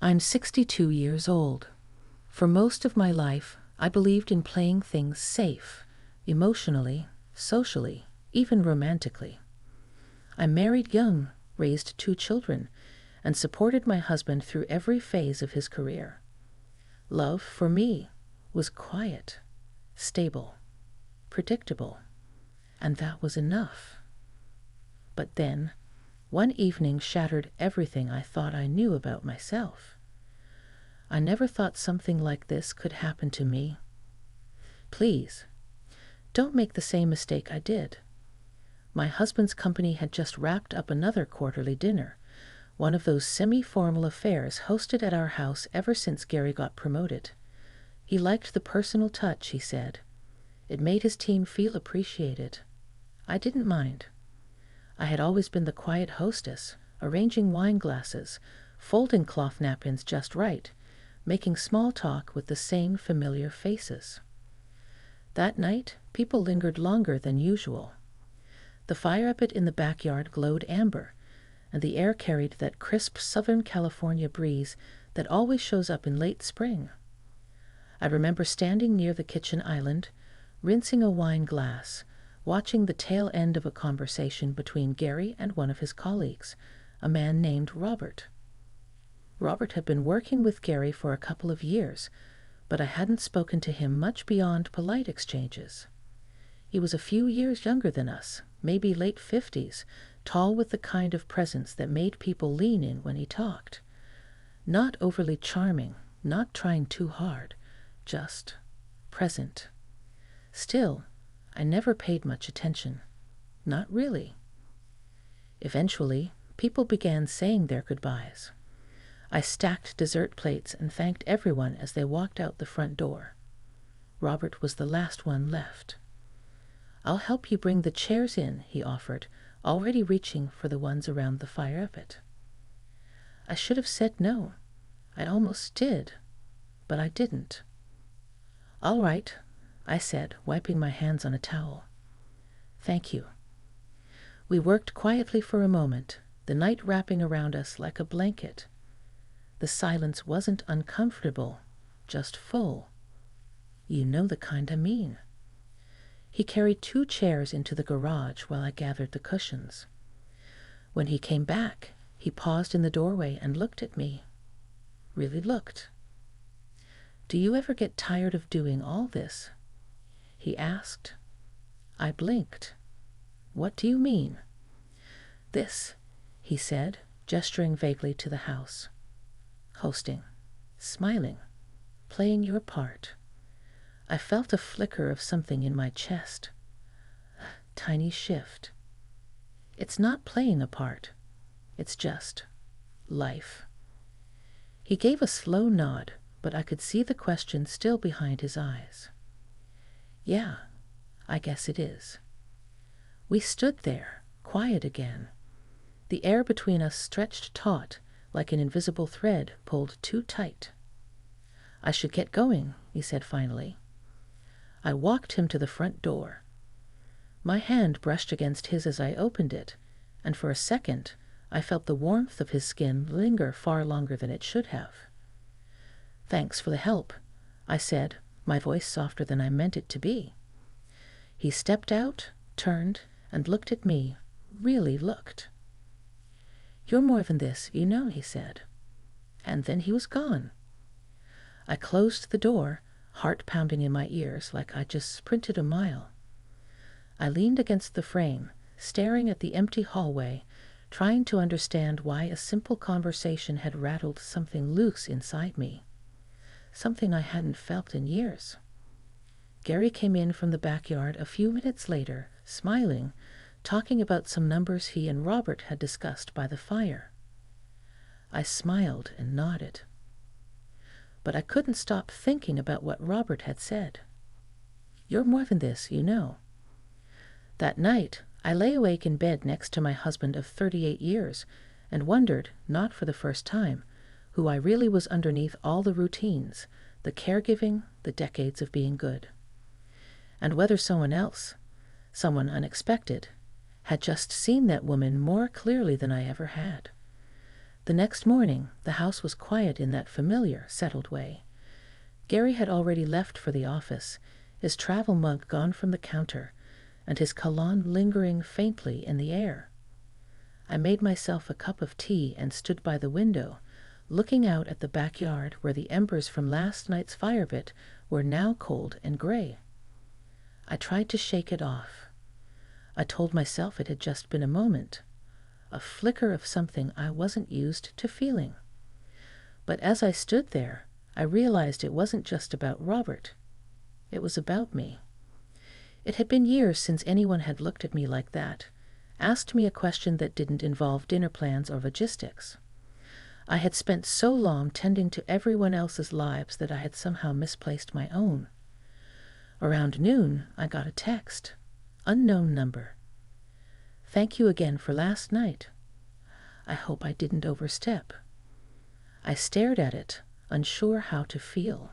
I'm 62 years old. For most of my life, I believed in playing things safe, emotionally, socially, even romantically. I married young, raised 2 children, and supported my husband through every phase of his career. Love, for me, was quiet, stable, predictable, and that was enough. But then, one evening shattered everything I thought I knew about myself. I never thought something like this could happen to me. Please, don't make the same mistake I did. My husband's company had just wrapped up another quarterly dinner, one of those semi-formal affairs hosted at our house ever since Gary got promoted. He liked the personal touch, he said. It made his team feel appreciated. I didn't mind. I had always been the quiet hostess, arranging wine glasses, folding cloth napkins just right, making small talk with the same familiar faces. That night, people lingered longer than usual. The fire pit in the backyard glowed amber, and the air carried that crisp Southern California breeze that always shows up in late spring. I remember standing near the kitchen island, rinsing a wine glass, watching the tail end of a conversation between Gary and one of his colleagues, a man named Robert. Robert had been working with Gary for a couple of years, but I hadn't spoken to him much beyond polite exchanges. He was a few years younger than us, maybe late 50s, tall with the kind of presence that made people lean in when he talked. Not overly charming, not trying too hard, just present. Still, I never paid much attention. Not really. Eventually, people began saying their goodbyes. I stacked dessert plates and thanked everyone as they walked out the front door. Robert was the last one left. "I'll help you bring the chairs in," he offered, already reaching for the ones around the fire pit. I should have said no. I almost did, but I didn't. "All right," I said, wiping my hands on a towel. "Thank you." We worked quietly for a moment, the night wrapping around us like a blanket. The silence wasn't uncomfortable, just full. You know the kind I mean. He carried 2 chairs into the garage while I gathered the cushions. When he came back, he paused in the doorway and looked at me. Really looked. "Do you ever get tired of doing all this?" he asked. I blinked. "What do you mean?" "This," he said, gesturing vaguely to the house. "Hosting, smiling, playing your part." I felt a flicker of something in my chest. A tiny shift. It's not playing a part. It's just life. He gave a slow nod, but I could see the question still behind his eyes. "Yeah, I guess it is." We stood there, quiet again. The air between us stretched taut, like an invisible thread pulled too tight. "I should get going," he said finally. I walked him to the front door. My hand brushed against his as I opened it, and for a second I felt the warmth of his skin linger far longer than it should have. "Thanks for the help," I said, my voice softer than I meant it to be. He stepped out, turned, and looked at me, really looked. "You're more than this, you know," he said. And then he was gone. I closed the door, heart pounding in my ears like I'd just sprinted a mile. I leaned against the frame, staring at the empty hallway, trying to understand why a simple conversation had rattled something loose inside me, something I hadn't felt in years. Gary came in from the backyard a few minutes later, smiling, talking about some numbers he and Robert had discussed by the fire. I smiled and nodded. But I couldn't stop thinking about what Robert had said. "You're more than this, you know." That night, I lay awake in bed next to my husband of 38 years and wondered, not for the first time, who I really was underneath all the routines, the caregiving, the decades of being good. And whether someone else, someone unexpected, had just seen that woman more clearly than I ever had. The next morning, the house was quiet in that familiar, settled way. Gary had already left for the office, his travel mug gone from the counter, and his cologne lingering faintly in the air. I made myself a cup of tea and stood by the window, looking out at the backyard where the embers from last night's fire pit were now cold and gray. I tried to shake it off. I told myself it had just been a moment, a flicker of something I wasn't used to feeling. But as I stood there, I realized it wasn't just about Robert. It was about me. It had been years since anyone had looked at me like that, asked me a question that didn't involve dinner plans or logistics. I had spent so long tending to everyone else's lives that I had somehow misplaced my own. Around noon, I got a text. Unknown number. Thank you again for last night. I hope I didn't overstep. I stared at it, unsure how to feel.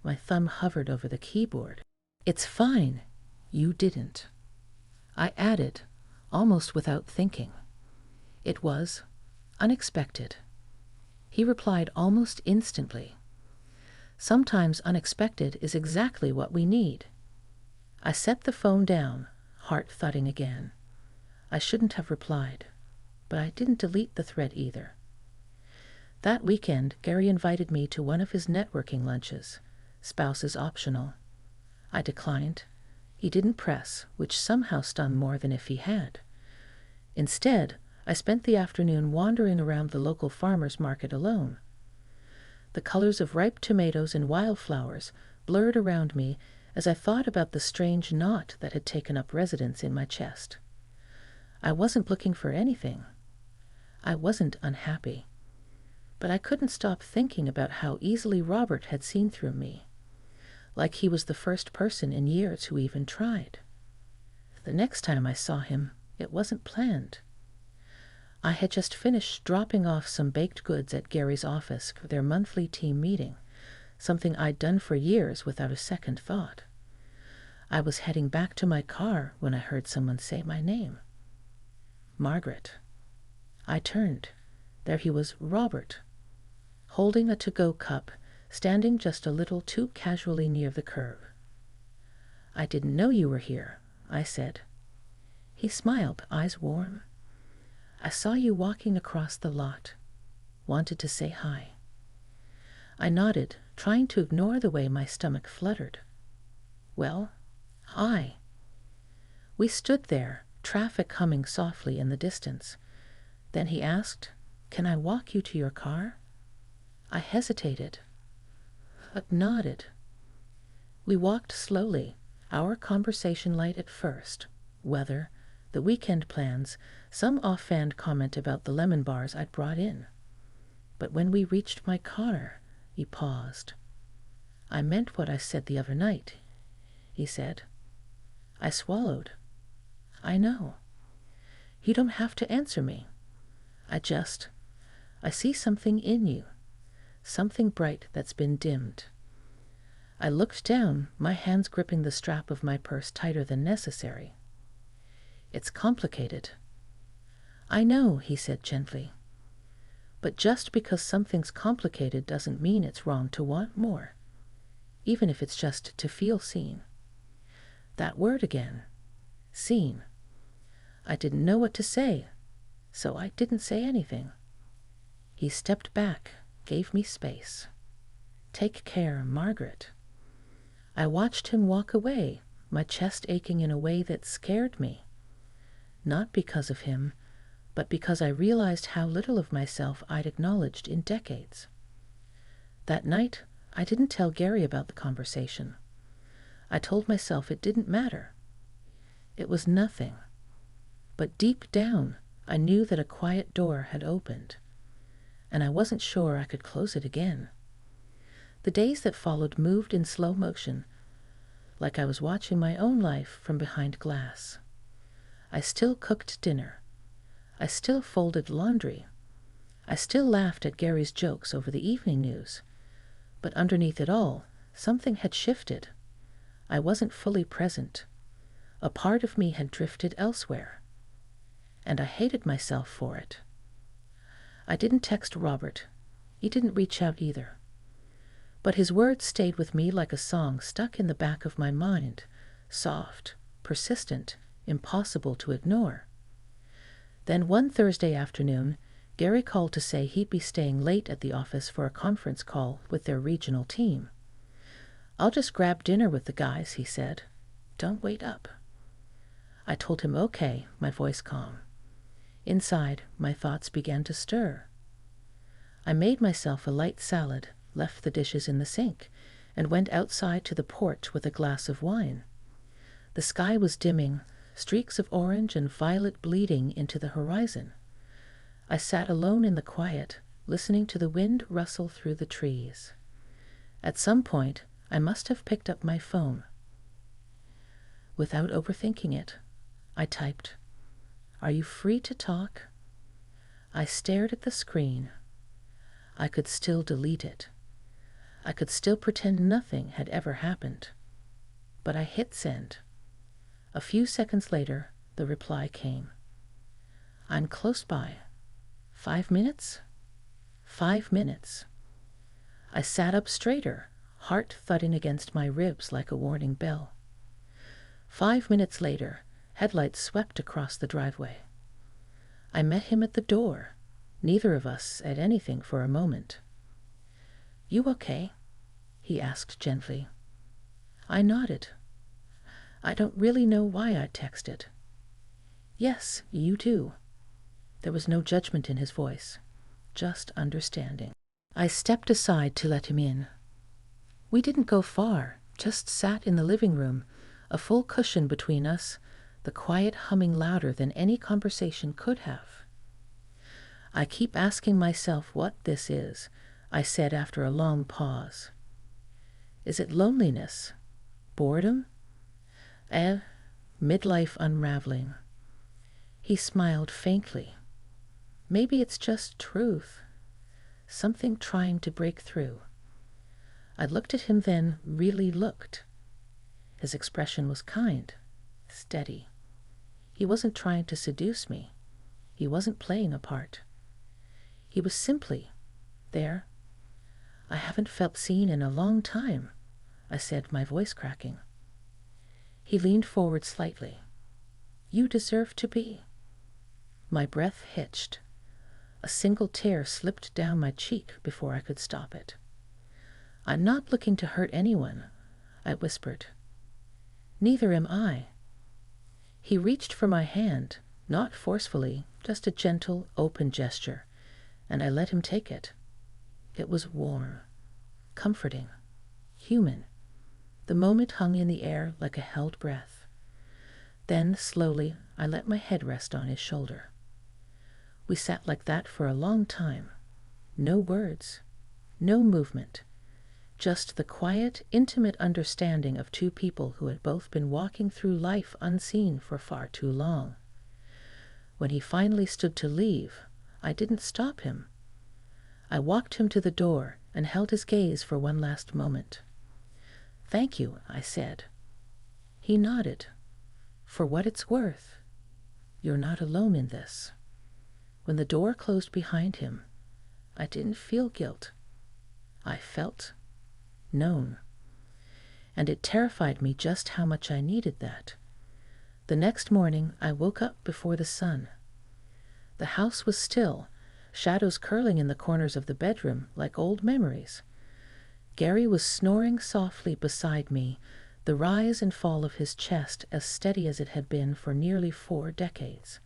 My thumb hovered over the keyboard. It's fine. You didn't. I added, almost without thinking. It was unexpected. He replied almost instantly. Sometimes unexpected is exactly what we need. I set the phone down, heart thudding again. I shouldn't have replied, but I didn't delete the thread either. That weekend, Gary invited me to one of his networking lunches. Spouses optional. I declined. He didn't press, which somehow stung more than if he had. Instead, I spent the afternoon wandering around the local farmers' market alone. The colors of ripe tomatoes and wildflowers blurred around me as I thought about the strange knot that had taken up residence in my chest. I wasn't looking for anything. I wasn't unhappy. But I couldn't stop thinking about how easily Robert had seen through me, like he was the first person in years who even tried. The next time I saw him, it wasn't planned. I had just finished dropping off some baked goods at Gary's office for their monthly team meeting, something I'd done for years without a second thought. I was heading back to my car when I heard someone say my name. Margaret. I turned. There he was, Robert, holding a to-go cup, standing just a little too casually near the curb. I didn't know you were here, I said. He smiled, eyes warm. I saw you walking across the lot. Wanted to say hi. I nodded, trying to ignore the way my stomach fluttered. Well, hi. We stood there, traffic humming softly in the distance. Then he asked, Can I walk you to your car? I hesitated, but nodded. We walked slowly, our conversation light at first. Weather, the weekend plans, some offhand comment about the lemon bars I'd brought in. But when we reached my car, he paused. I meant what I said the other night, he said. I swallowed. I know. You don't have to answer me. I see something in you, something bright that's been dimmed. I looked down, my hands gripping the strap of my purse tighter than necessary. It's complicated. I know, he said gently. But just because something's complicated doesn't mean it's wrong to want more, even if it's just to feel seen. That word again, seen. I didn't know what to say, so I didn't say anything. He stepped back, gave me space. Take care, Margaret. I watched him walk away, my chest aching in a way that scared me. Not because of him, but because I realized how little of myself I'd acknowledged in decades. That night, I didn't tell Gary about the conversation. I told myself it didn't matter. It was nothing. But deep down, I knew that a quiet door had opened, and I wasn't sure I could close it again. The days that followed moved in slow motion, like I was watching my own life from behind glass. I still cooked dinner. I still folded laundry. I still laughed at Gary's jokes over the evening news. But underneath it all, something had shifted. I wasn't fully present. A part of me had drifted elsewhere. And I hated myself for it. I didn't text Robert. He didn't reach out either. But his words stayed with me like a song stuck in the back of my mind, soft, persistent, impossible to ignore. Then one Thursday afternoon, Gary called to say he'd be staying late at the office for a conference call with their regional team. "I'll just grab dinner with the guys," he said. "Don't wait up." I told him okay, my voice calm. Inside, my thoughts began to stir. I made myself a light salad, left the dishes in the sink, and went outside to the porch with a glass of wine. The sky was dimming, streaks of orange and violet bleeding into the horizon. I sat alone in the quiet, listening to the wind rustle through the trees. At some point, I must have picked up my phone. Without overthinking it, I typed, "Are you free to talk?" I stared at the screen. I could still delete it. I could still pretend nothing had ever happened. But I hit send. A few seconds later, the reply came. "I'm close by. 5 minutes?" 5 minutes. I sat up straighter, heart thudding against my ribs like a warning bell. 5 minutes later, headlights swept across the driveway. I met him at the door. Neither of us said anything for a moment. "You okay?" he asked gently. I nodded. I don't really know why I texted. "Yes, you too." There was no judgment in his voice, just understanding. I stepped aside to let him in. We didn't go far, just sat in the living room, a full cushion between us, the quiet humming louder than any conversation could have. "I keep asking myself what this is," I said after a long pause. "Is it loneliness? Boredom? Midlife unraveling?" He smiled faintly. "Maybe it's just truth. Something trying to break through." I looked at him then, really looked. His expression was kind, steady. He wasn't trying to seduce me. He wasn't playing a part. He was simply there. "I haven't felt seen in a long time," I said, my voice cracking. He leaned forward slightly. "You deserve to be." My breath hitched. A single tear slipped down my cheek before I could stop it. "I'm not looking to hurt anyone," I whispered. "Neither am I." He reached for my hand, not forcefully, just a gentle, open gesture, and I let him take it. It was warm, comforting, human. The moment hung in the air like a held breath. Then, slowly, I let my head rest on his shoulder. We sat like that for a long time. No words, no movement. Just the quiet, intimate understanding of two people who had both been walking through life unseen for far too long. When he finally stood to leave, I didn't stop him. I walked him to the door and held his gaze for one last moment. "Thank you," I said. He nodded. "For what it's worth, you're not alone in this." When the door closed behind him, I didn't feel guilt. I felt known. And it terrified me just how much I needed that. The next morning, I woke up before the sun. The house was still, shadows curling in the corners of the bedroom like old memories. Gary was snoring softly beside me, the rise and fall of his chest as steady as it had been for nearly 4 decades.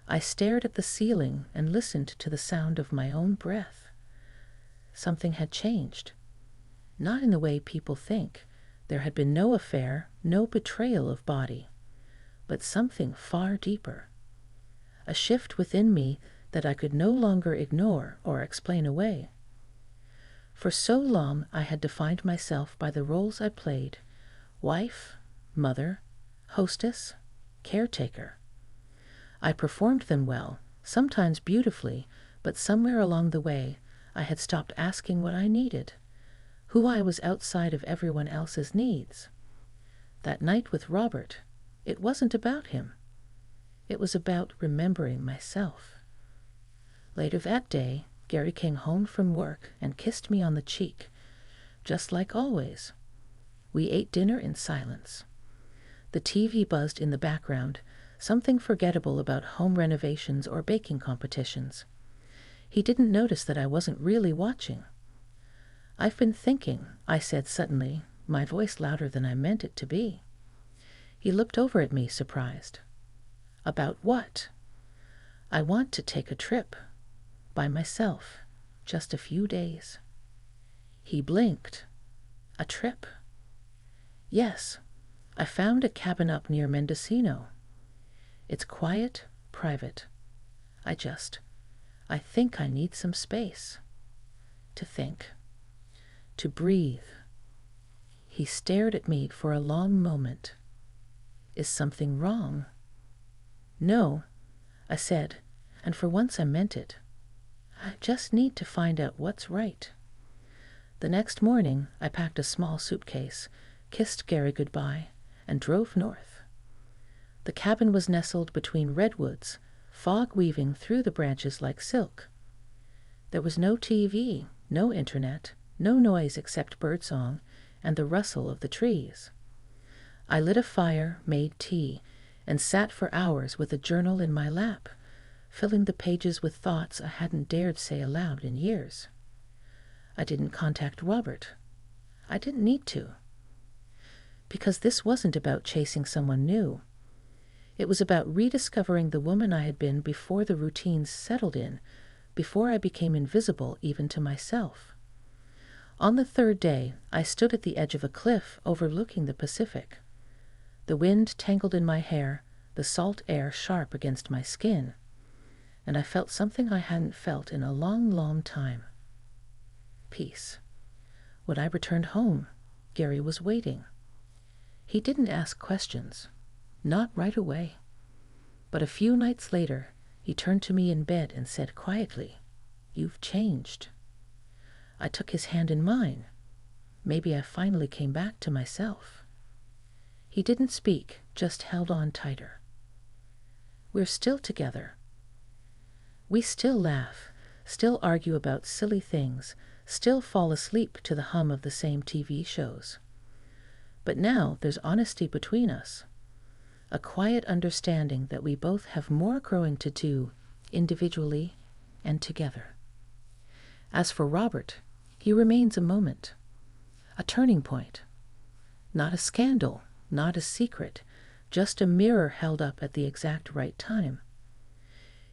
I stared at the ceiling and listened to the sound of my own breath. Something had changed. Not in the way people think. There had been no affair, no betrayal of body, but something far deeper. A shift within me that I could no longer ignore or explain away. For so long I had defined myself by the roles I played: wife, mother, hostess, caretaker. I performed them well, sometimes beautifully, but somewhere along the way I had stopped asking what I needed, who I was outside of everyone else's needs. That night with Robert, it wasn't about him. It was about remembering myself. Later that day, Gary came home from work and kissed me on the cheek, just like always. We ate dinner in silence. The TV buzzed in the background, something forgettable about home renovations or baking competitions. He didn't notice that I wasn't really watching. "I've been thinking," I said suddenly, my voice louder than I meant it to be. He looked over at me, surprised. "About what?" "I want to take a trip. By myself. Just a few days." He blinked. "A trip?" "Yes. I found a cabin up near Mendocino. It's quiet, private. I think I need some space. To think. To breathe." He stared at me for a long moment. "Is something wrong?" "No," I said, and for once I meant it. "I just need to find out what's right." The next morning, I packed a small suitcase, kissed Gary goodbye, and drove north. The cabin was nestled between redwoods, fog weaving through the branches like silk. There was no TV, no internet, no noise except birdsong and the rustle of the trees. I lit a fire, made tea, and sat for hours with a journal in my lap, filling the pages with thoughts I hadn't dared say aloud in years. I didn't contact Robert. I didn't need to. Because this wasn't about chasing someone new. It was about rediscovering the woman I had been before the routines settled in, before I became invisible even to myself. On the third day, I stood at the edge of a cliff overlooking the Pacific. The wind tangled in my hair, the salt air sharp against my skin, and I felt something I hadn't felt in a long, long time. Peace. When I returned home, Gary was waiting. He didn't ask questions. Not right away. But a few nights later, he turned to me in bed and said quietly, "You've changed." I took his hand in mine. Maybe I finally came back to myself. He didn't speak, just held on tighter. We're still together. We still laugh, still argue about silly things, still fall asleep to the hum of the same TV shows. But now there's honesty between us. A quiet understanding that we both have more growing to do, individually and together. As for Robert, he remains a moment, a turning point. Not a scandal, not a secret, just a mirror held up at the exact right time.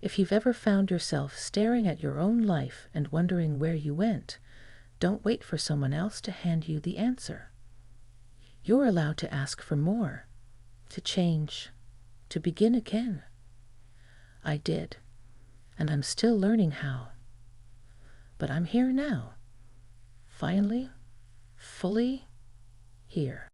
If you've ever found yourself staring at your own life and wondering where you went, don't wait for someone else to hand you the answer. You're allowed to ask for more, to change, to begin again. I did, and I'm still learning how. But I'm here now. Finally, fully here.